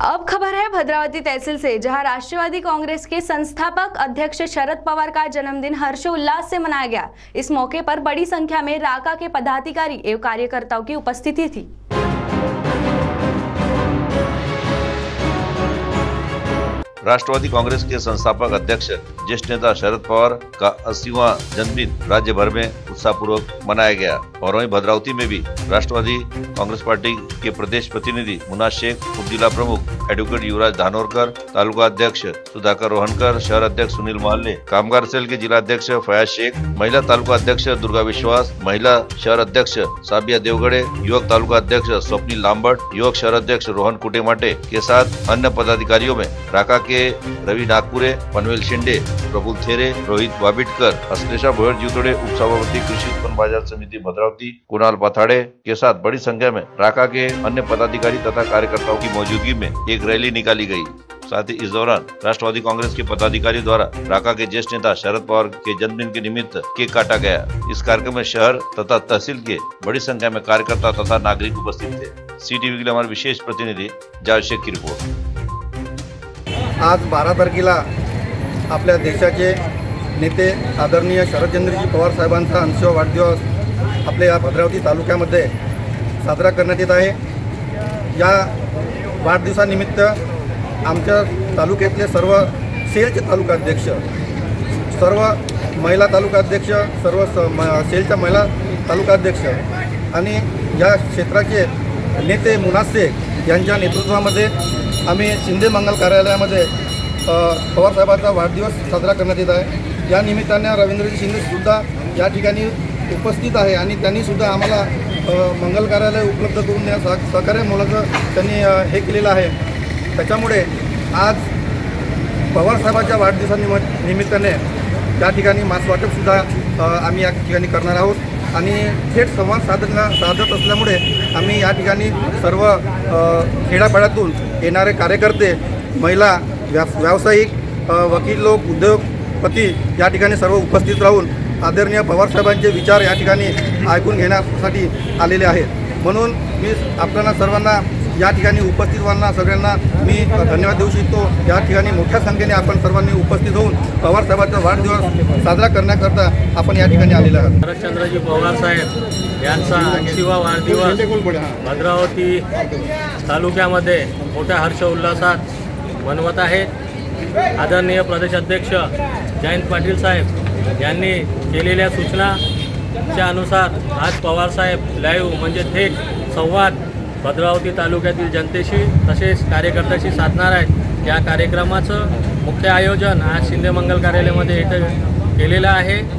अब खबर है भद्रावती तहसील से, जहां राष्ट्रवादी कांग्रेस के संस्थापक अध्यक्ष शरद पवार का जन्मदिन हर्षोल्लास से मनाया गया। इस मौके पर बड़ी संख्या में राका के पदाधिकारी एवं कार्यकर्ताओं की उपस्थिति थी। राष्ट्रवादी कांग्रेस के संस्थापक अध्यक्ष ज्येष्ठ नेता शरद पवार का 80वां जन्मदिन राज्य भर में उत्साहपूर्वक मनाया गया और वहीं भद्रावती में भी राष्ट्रवादी कांग्रेस पार्टी के प्रदेश प्रतिनिधि मुन्ना शेख, उप जिला प्रमुख एडवोकेट युवराज धानोरकर, तालुका अध्यक्ष सुधाकर रोहनकर, शहर अध्यक्ष सुनील महल्ले, कामगार सेल के जिला अध्यक्ष फयाज शेख, महिला तालुका अध्यक्ष दुर्गा विश्वास, महिला शहर अध्यक्ष साबिया देवगड़े, युवक तालुका अध्यक्ष स्वप्निल लांबट, युवक शहर अध्यक्ष रोहन कुटेमाटे के साथ अन्य पदाधिकारियों में राका के रवि नागपुरे, पनवेल शिंदे, प्रफुल्ल थेरे, रोहित वाबिटकर, अश्लेषा भोयर जीवतोड़े, उप सभापति कृषि उत्पन्न बाजार समिति भद्रावती कुणाल पथाड़े के साथ बड़ी संख्या में राका के अन्य पदाधिकारी तथा कार्यकर्ताओं की मौजूदगी में एक रैली निकाली गई। साथ ही इस दौरान राष्ट्रवादी कांग्रेस के पदाधिकारी द्वारा राका के ज्येष्ठ नेता शरद पवार के जन्मदिन के निमित्त केक काटा गया। इस कार्यक्रम में शहर तथा तहसील के बड़ी संख्या में कार्यकर्ता तथा नागरिक उपस्थित थे। सीटीवी के लिए हमारे विशेष प्रतिनिधि जावेद शेख की रिपोर्ट। आज 12 तारखेला आपल्या देशाचे नेते आदरणीय शरदचंद्रजी पवार साहेबांचा 80वा वाढदिवस आपल्या या भद्रावती तालुक्यामध्ये साजरा करण्यात येत आहे। या वाढदिवसानिमित्त आमच्या तालुक्यातले सर्व सेलचे तालुकाध्यक्ष, सर्व महिला तालुकाध्यक्ष, सर्व सेलच्या महिला तालुकाध्यक्ष आणि या क्षेत्राचे नेते मुन्ना शेख यांच्या नेतृत्वामध्ये आम्ही शिंदे मंगल कार्यालयामध्ये पवार साहेबांचा वाढदिवस साजरा करण्यात येत आहे। या निमित्ताने रवींद्रजी शिंदे सुद्धा या ठिकाणी उपस्थित आहे आणि त्यांनी सुद्धा आम्हाला मंगल कार्यालय उपलब्ध करून या सहकार्य मुलाचं त्यांनी हे केलेलं आहे। त्याच्यामुळे आज पवार साहेबांच्या वाढदिवसानिमित्ताने या ठिकाणी मास वाटपसुद्धा आम्ही या ठिकाणी करणार आहोत आणि थेट संवाद साधत असल्यामुळे आम्ही या ठिकाणी सर्व खेड्यापाड्यातून येणारे कार्यकर्ते, महिला, व्यावसायिक, वकील लोक, उद्योगपती या ठिकाणी सर्व उपस्थित राहून आदरणीय पवार साहेबांचे विचार या ठिकाणी ऐकून घेण्यासाठी आलेले आहेत। म्हणून मी आपल्याला सर्वांना या ठिकाणी उपस्थितांना सगळ्यांना मी धन्यवाद देऊ इच्छितो। या ठिकाणी मोठ्या संख्येने आपण सर्वांनी उपस्थित होऊन पवार साहेबांचा वाढदिवस साजरा करण्याकरता आपण या ठिकाणी आलेले आहोत। शरदचंद्रजी पवार साहेब यांचा 80वा वाढदिवस भद्रावती तालुक्यामध्ये मोठ्या हर्ष उल्हासात मनवत आहेत। आदरणीय प्रदेशाध्यक्ष जयंत पाटील साहेब यांनी केलेल्या सूचनाच्या अनुसार आज पवार साहेब लाईव्ह म्हणजे थेट संवाद भद्रावती तालुक्यातील जनतेशी तसेच कार्यकर्त्याशी साधणार आहेत। या कार्यक्रमाचं मुख्य आयोजन आज शिंदे मंगल कार्यालयामध्ये केलेलं आहे।